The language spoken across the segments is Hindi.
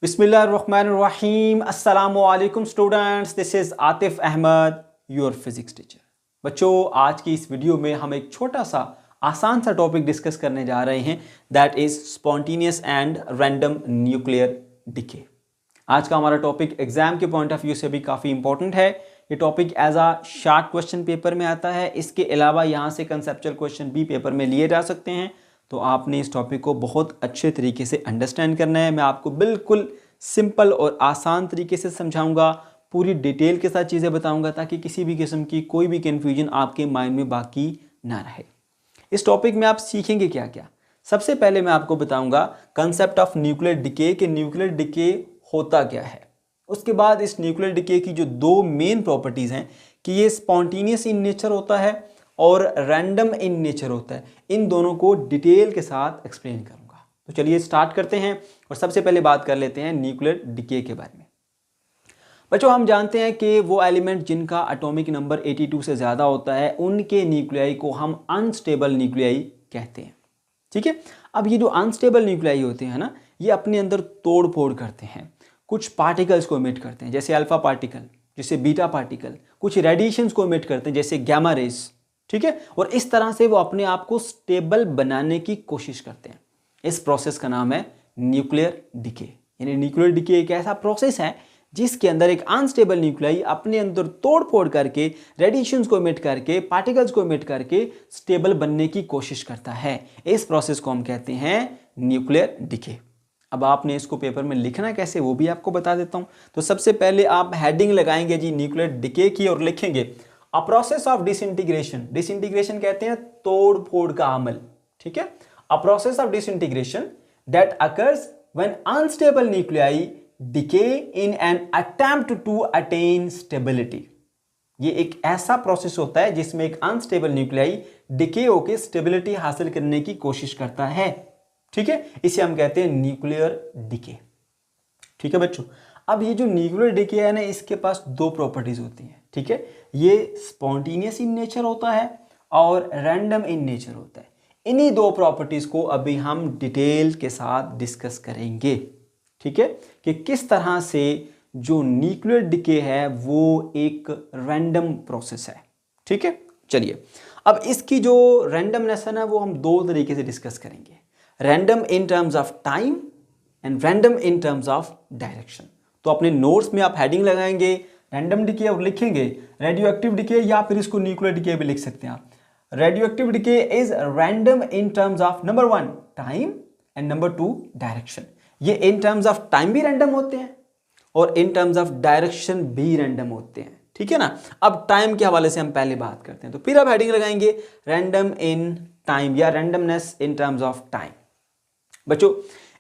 बिस्मिल्लाहिर्रहमानिर्रहीम। अस्सलामुअलैकुम students, this is Atif Ahmad, your physics teacher. बच्चों, आज की इस वीडियो में हम एक छोटा सा आसान सा टॉपिक डिस्कस करने जा रहे हैं, that is spontaneous and random nuclear decay. आज का हमारा टॉपिक एग्जाम के पॉइंट ऑफ व्यू से भी काफ़ी इंपॉर्टेंट है। ये टॉपिक एज आ शार्ट क्वेश्चन पेपर में आता है। इसके अलावा यहाँ से कंसेप्चुअल क्वेश्चन भी पेपर में लिए जा सकते हैं, तो आपने इस टॉपिक को बहुत अच्छे तरीके से अंडरस्टैंड करना है। मैं आपको बिल्कुल सिंपल और आसान तरीके से समझाऊंगा, पूरी डिटेल के साथ चीज़ें बताऊंगा, ताकि किसी भी किस्म की कोई भी कन्फ्यूजन आपके माइंड में बाकी ना रहे। इस टॉपिक में आप सीखेंगे क्या क्या। सबसे पहले मैं आपको बताऊंगा कंसेप्ट ऑफ न्यूक्लियर डिके, कि न्यूक्लियर डिके होता क्या है। उसके बाद इस न्यूक्लियर डिके की जो दो मेन प्रॉपर्टीज़ हैं, कि ये स्पॉन्टेनियस इन नेचर होता है और रैंडम इन नेचर होता है, इन दोनों को डिटेल के साथ एक्सप्लेन करूंगा। तो चलिए स्टार्ट करते हैं और सबसे पहले बात कर लेते हैं न्यूक्लियर डिके के बारे में। बच्चों, हम जानते हैं कि वो एलिमेंट जिनका एटॉमिक नंबर 82 से ज़्यादा होता है, उनके न्यूक्लियाई को हम अनस्टेबल न्यूक्लियाई कहते हैं। ठीक है। अब ये जो अनस्टेबल न्यूक्लियाई होते हैं ना, ये अपने अंदर तोड़ फोड़ करते हैं, कुछ पार्टिकल्स को इमिट करते हैं जैसे अल्फा पार्टिकल, जैसे बीटा पार्टिकल, कुछ रेडिएशंस को इमिट करते हैं जैसे गैमा रेज। ठीक है। और इस तरह से वो अपने आप को स्टेबल बनाने की कोशिश करते हैं। इस प्रोसेस का नाम है न्यूक्लियर डिके। यानी न्यूक्लियर डिके एक ऐसा प्रोसेस है जिसके अंदर एक अनस्टेबल न्यूक्लियाई अपने अंदर तोड़ फोड़ करके, रेडिएशंस को इमिट करके, पार्टिकल्स को इमिट करके स्टेबल बनने की कोशिश करता है। इस प्रोसेस को हम कहते हैं न्यूक्लियर डिके। अब आपने इसको पेपर में लिखना कैसे, वो भी आपको बता देता हूं। तो सबसे पहले आप हेडिंग लगाएंगे जी न्यूक्लियर डिके की, और लिखेंगे a process of disintegration. Disintegration कहते हैं तोड़ फोड़ का अमल। ठीक है। A process of disintegration that occurs when unstable nuclei decay in an attempt to attain stability. ये एक ऐसा प्रोसेस होता है जिसमें एक अनस्टेबल न्यूक्लियाई डिके होकर स्टेबिलिटी हासिल करने की कोशिश करता है। ठीक है। इसे हम कहते हैं न्यूक्लियर डिके। ठीक है बच्चों। अब ये जो न्यूक्लियर डिके है ना, इसके पास दो प्रॉपर्टीज होती हैं। ठीक है। ये स्पॉन्टेनियस इन नेचर होता है और रैंडम इन नेचर होता है। इन्हीं दो प्रॉपर्टीज को अभी हम डिटेल के साथ डिस्कस करेंगे। ठीक है, कि किस तरह से जो न्यूक्लियर डिके है वो एक रैंडम प्रोसेस है। ठीक है। चलिए, अब इसकी जो रैंडमनेस है ना, वो हम दो तरीके से डिस्कस करेंगे। Random in terms of time and random in terms of direction. तो अपने नोट्स में आप हेडिंग लगाएंगे रैंडम डिके और लिखेंगे रेडियो एक्टिव डिके, या फिर इसको न्यूक्लियर डिके भी लिख सकते हैं आप। Radio active decay is random in terms of number 1 time and number 2 direction. ये इन टर्म्स ऑफ टाइम भी रैंडम होते हैं और इन टर्म्स ऑफ डायरेक्शन भी रैंडम होते हैं। ठीक है ना। अब टाइम के हवाले से हम पहले बात करते हैं, तो फिर आप हेडिंग लगाएंगे रैंडम इन टाइम या randomness in terms of time. बच्चों,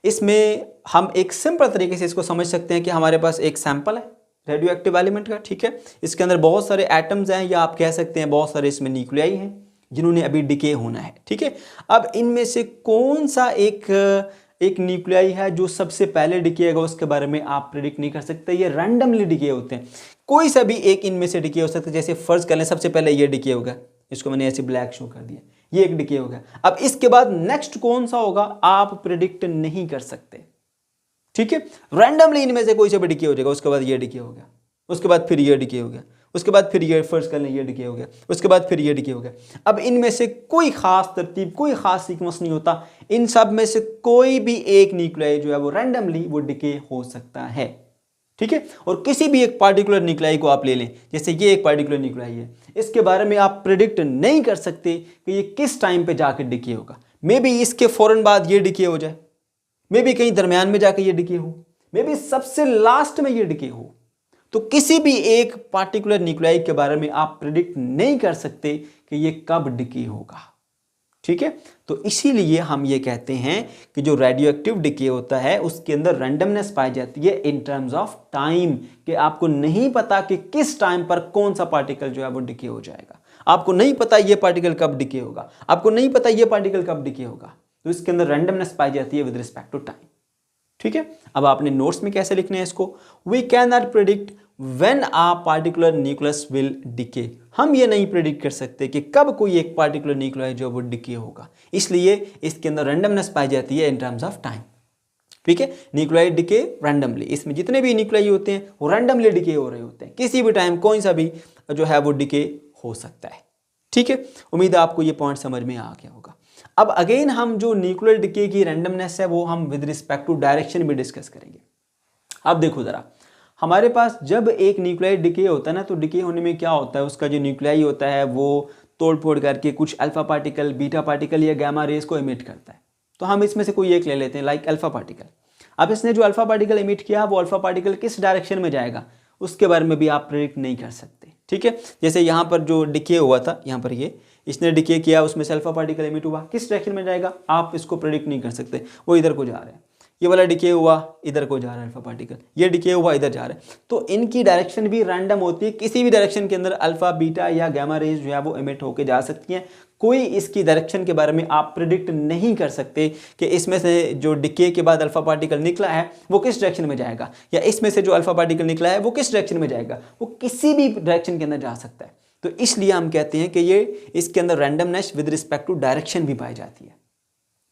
इसमें हम एक सिंपल तरीके से इसको समझ सकते हैं कि हमारे पास एक सैंपल है रेडियो एक्टिव एलिमेंट का। ठीक है। इसके अंदर बहुत सारे एटम्स हैं, या आप कह सकते हैं बहुत सारे इसमें न्यूक्लियाई हैं जिन्होंने अभी डिके होना है। ठीक है। अब इनमें से कौन सा एक न्यूक्लियाई है जो सबसे पहले डिके होगा, उसके बारे में आप प्रेडिक्ट नहीं कर सकते। ये रैंडमली डिके होते हैं, कोई सा भी एक इनमें से डिके हो सकता है। जैसे फर्ज कर लें सबसे पहले ये डिके होगा, इसको मैंने ऐसे ब्लैक शो कर दिया, ये एक डिके होगा। अब इसके बाद नेक्स्ट कौन सा होगा आप प्रेडिक्ट नहीं कर सकते। ठीक है। रैंडमली इनमें से कोई सा भी डिके हो जाएगा, उसके बाद ये डिके हो गया, उसके बाद फिर ये डिके हो गया, उसके बाद फिर ये फर्ज कर लें ये डिके हो गया, उसके बाद फिर ये डिके हो गया। अब इनमें से कोई खास तरतीब, कोई खास सीक्वेंस नहीं होता। इन सब में से कोई भी एक न्यूक्लियाई जो है वो रैंडमली वो डिके हो सकता है। ठीक है। और किसी भी एक पार्टिकुलर न्यूक्लियाई को आप ले लें, जैसे ये एक पार्टिकुलर न्यूक्लियाई है, इसके बारे में आप प्रेडिक्ट नहीं कर सकते कि ये किस टाइम पे जाकर डिके होगा। मे बी इसके फौरन बाद ये डिके हो जाए, मे बी कहीं दरमियान में जाकर ये डिके हो, मे बी सबसे लास्ट में ये डिके हो। तो किसी भी एक पार्टिकुलर न्यूक्लियाई के बारे में आप प्रेडिक्ट नहीं कर सकते कि ये कब डिके होगा। ठीक है। तो इसीलिए हम ये कहते हैं कि जो रेडियो एक्टिव डिके होता है उसके अंदर रैंडमनेस पाई जाती है इन टर्म्स ऑफ टाइम, कि आपको नहीं पता कि किस टाइम पर कौन सा पार्टिकल जो है वो डिके हो जाएगा। आपको नहीं पता ये पार्टिकल कब डिके होगा, आपको नहीं पता ये पार्टिकल कब डिके होगा। तो इसके अंदर रैंडमनेस पाई जाती है विद रिस्पेक्ट टू टाइम। ठीक है। अब आपने नोट्स में कैसे लिखने हैं इसको, we can not predict when a particular nucleus will decay. हम ये नहीं प्रेडिक्ट कर सकते कि कब कोई एक पार्टिकुलर न्यूक्लियस जो वो डिके होगा, इसलिए इसके अंदर रैंडमनेस पाई जाती है इन टर्म्स ऑफ टाइम। ठीक है, न्यूक्लियाई डिके रैंडमली, इसमें जितने भी न्यूक्लियाई होते हैं वो रैंडमली डिके हो रहे होते हैं, किसी भी टाइम कोई सा भी जो है वो डिके हो सकता है। ठीक है, उम्मीद है आपको ये पॉइंट समझ में आ गया होगा। अब अगेन हम जो न्यूक्लियर डिके की रैंडमनेस है वो हम विद रिस्पेक्ट टू डायरेक्शन भी डिस्कस करेंगे। अब देखो जरा, हमारे पास जब एक न्यूक्लियर डिके होता है ना, तो डिके होने में क्या होता है, उसका जो न्यूक्लियाई होता है वो तोड़ फोड़ करके कुछ अल्फा पार्टिकल, बीटा पार्टिकल या गामा रेज को इमिट करता है। तो हम इसमें से कोई एक ले लेते हैं, लाइक अल्फा पार्टिकल। अब इसने जो अल्फा पार्टिकल इमिट किया, वो अल्फा पार्टिकल किस डायरेक्शन में जाएगा उसके बारे में भी आप प्रेडिक्ट नहीं कर सकते। ठीक है, जैसे यहाँ पर जो डिके हुआ था, यहाँ पर ये इसने डिके किया, उसमें से अल्फा पार्टिकल इमिट हुआ, किस डायरेक्शन में जाएगा आप इसको प्रेडिक्ट नहीं कर सकते, वो इधर को जा रहे हैं। ये वाला डिके हुआ इधर को जा रहा है अल्फा पार्टिकल, ये डिके हुआ इधर जा रहा है, तो इनकी डायरेक्शन भी रैंडम होती है। किसी भी डायरेक्शन के अंदर अल्फा, बीटा या गामा रेज जो है वो इमिट होके जा सकती हैं। कोई इसकी डायरेक्शन के बारे में आप प्रिडिक्ट नहीं कर सकते कि इसमें से जो डिके के बाद अल्फा पार्टिकल निकला है वो किस डायरेक्शन में जाएगा, या इसमें से जो अल्फा पार्टिकल निकला है वो किस डायरेक्शन में जाएगा, वो किसी भी डायरेक्शन के अंदर जा सकता है। तो इसलिए हम कहते हैं कि ये इसके अंदर randomness with respect to direction भी पाई जाती है।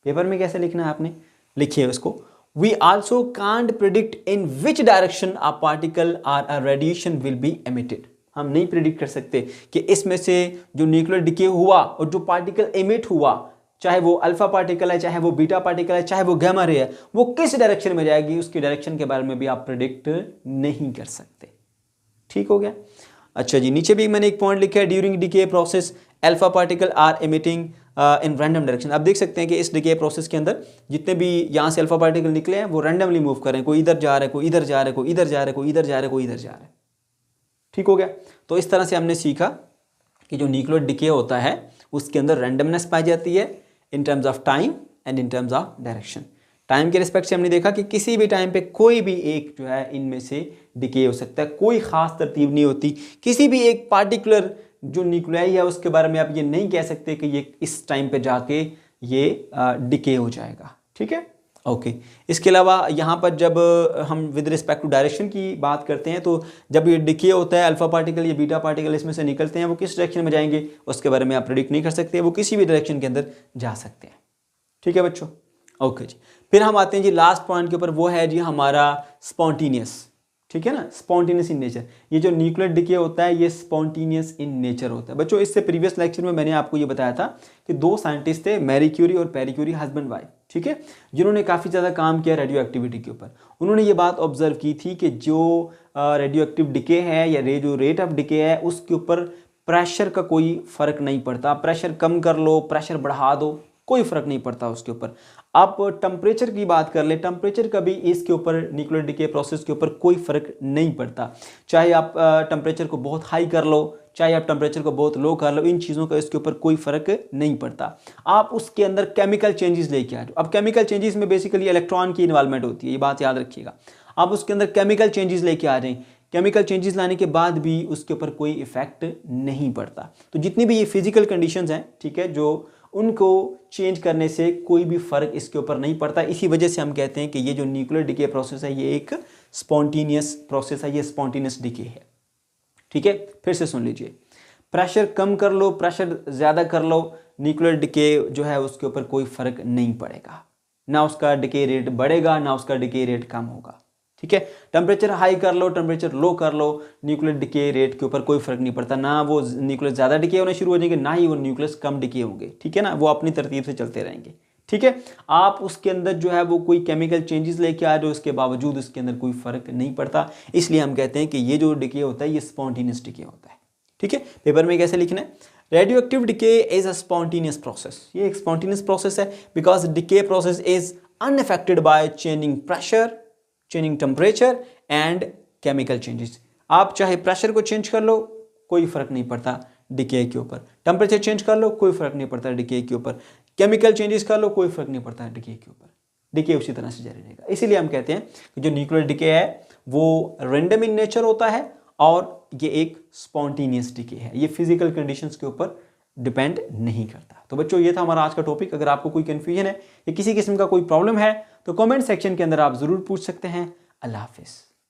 पेपर में कैसे लिखना है आपने, लिखिए उसको, we also can't predict in which direction a particle or a radiation will be emitted. हम नहीं प्रिडिक्ट कर सकते कि इसमें से जो न्यूक्लियर डिके हुआ और जो पार्टिकल एमिट हुआ, चाहे वो अल्फा पार्टिकल है, चाहे वो बीटा पार्टिकल है, चाहे वो गामा रे है, वो किस डायरेक्शन में जाएगी, उसकी डायरेक्शन के बारे में भी आप प्रिडिक्ट नहीं कर सकते। ठीक हो गया। अच्छा जी, नीचे भी मैंने एक पॉइंट लिखा है, during decay process alpha particle are emitting in random direction. आप देख सकते हैं कि इस डिके प्रोसेस के अंदर जितने भी यहाँ से अल्फा पार्टिकल निकले हैं वो रैंडमली मूव कर रहे हैं, कोई इधर जा रहा है, कोई इधर जा रहा है, कोई इधर जा रहा है, कोई इधर जा रहा है, कोई इधर जा रहा है। ठीक हो गया। तो इस तरह से हमने सीखा कि जो न्यूक्लियर डिके होता है उसके अंदर रैंडमनेस पाई जाती है in terms of time and in terms of direction. Time के रिस्पेक्ट से हमने देखा कि किसी भी टाइम पे कोई भी एक जो है इनमें से डिके हो सकता है, कोई खास तरतीब नहीं होती। किसी भी एक पार्टिकुलर जो न्यूक्लियाई है उसके बारे में आप ये नहीं कह सकते कि ये इस टाइम पे जाके ये डिके हो जाएगा। ठीक है, ओके। इसके अलावा यहाँ पर जब हम विद रिस्पेक्ट टू डायरेक्शन की बात करते हैं, तो जब ये डिके होता है, अल्फा पार्टिकल या बीटा पार्टिकल इसमें से निकलते हैं, वो किस डायरेक्शन में जाएंगे उसके बारे में आप प्रेडिक्ट नहीं कर सकते, वो किसी भी डायरेक्शन के अंदर जा सकते हैं। ठीक है बच्चों, ओके जी। फिर हम आते हैं जी लास्ट पॉइंट के ऊपर, वो है जी हमारा स्पॉन्टेनियस। ठीक है ना, स्पॉन्टेनियस इन नेचर। ये जो न्यूक्लियर डिके होता है ये स्पॉन्टेनियस इन नेचर होता है। बच्चों इससे प्रीवियस लेक्चर में मैंने आपको ये बताया था कि दो साइंटिस्ट थे, मैरी क्यूरी और पेरी क्यूरी, हस्बैंड वाइफ, ठीक है, जिन्होंने काफ़ी ज़्यादा काम किया रेडियो एक्टिविटी के ऊपर। उन्होंने ये बात ऑब्जर्व की थी कि जो रेडियो एक्टिव डिके है या जो रेट ऑफ डिके है उसके ऊपर प्रेशर का कोई फ़र्क नहीं पड़ता। प्रेशर कम कर लो, प्रेशर बढ़ा दो, कोई फ़र्क नहीं पड़ता उसके ऊपर। आप टेम्परेचर की बात कर ले, टेम्परेचर का भी इसके ऊपर न्यूक्लियर डिके प्रोसेस के ऊपर कोई फ़र्क नहीं पड़ता। चाहे आप टेम्परेचर को बहुत हाई कर लो, चाहे आप टेम्परेचर को बहुत लो कर लो, इन चीज़ों का इसके ऊपर कोई फ़र्क नहीं पड़ता। आप उसके अंदर केमिकल चेंजेस लेके आ जाओ। अब केमिकल चेंजेस में बेसिकली इलेक्ट्रॉन की इन्वॉल्वमेंट होती है, ये बात याद रखिएगा। आप उसके अंदर केमिकल चेंजेस लेके आ जाएं, केमिकल चेंजेस लाने के बाद भी उसके ऊपर कोई इफेक्ट नहीं पड़ता। तो जितनी भी ये फिजिकल कंडीशंस हैं, ठीक है, जो उनको चेंज करने से कोई भी फ़र्क इसके ऊपर नहीं पड़ता। इसी वजह से हम कहते हैं कि ये जो न्यूक्लियर डिके प्रोसेस है ये एक स्पॉन्टेनियस प्रोसेस है, ये स्पॉन्टेनियस डिके है। ठीक है, फिर से सुन लीजिए, प्रेशर कम कर लो, प्रेशर ज़्यादा कर लो, न्यूक्लियर डिके जो है उसके ऊपर कोई फ़र्क नहीं पड़ेगा। ना उसका डिके रेट बढ़ेगा, ना उसका डिके रेट कम होगा। ठीक है, टेम्परेचर हाई कर लो, टेम्परेचर लो कर लो, न्यूक्लियर डिके रेट के ऊपर कोई फर्क नहीं पड़ता। ना वो न्यूक्लियस ज़्यादा डिके होने शुरू हो जाएंगे, ना ही वो न्यूक्लियस कम डिके होंगे। ठीक है ना, वो अपनी तरतीब से चलते रहेंगे। ठीक है, आप उसके अंदर जो है वो कोई केमिकल चेंजेस लेके आ रहे हो, उसके बावजूद उसके अंदर कोई फ़र्क नहीं पड़ता। इसलिए हम कहते हैं कि ये जो डिके होता है ये स्पॉन्टेनियस डिके होता है। ठीक है, पेपर में कैसे लिखना है, radio active decay is a spontaneous process. ये एक स्पॉन्टेनियस प्रोसेस है because decay process is unaffected by changing pressure, changing temperature and chemical changes. आप चाहे प्रेशर को चेंज कर लो, कोई फ़र्क नहीं पड़ता डिके के ऊपर। टेम्परेचर चेंज कर लो, कोई फ़र्क नहीं पड़ता डिके के ऊपर। केमिकल चेंजेस कर लो, कोई फ़र्क नहीं पड़ता डिके के ऊपर। डिके उसी तरह से जारी रहेगा। इसीलिए हम कहते हैं कि जो न्यूक्लियर डिके है वो रैंडम इन नेचर होता है और ये एक स्पॉन्टेनियस डिके है। ये फिजिकल कंडीशंस के ऊपर डिपेंड नहीं करता। तो बच्चों ये था हमारा आज का टॉपिक। अगर आपको कोई कन्फ्यूजन है या किसी किस्म का कोई प्रॉब्लम है तो कमेंट सेक्शन के अंदर आप ज़रूर पूछ सकते हैं। अल्लाह हाफिज़।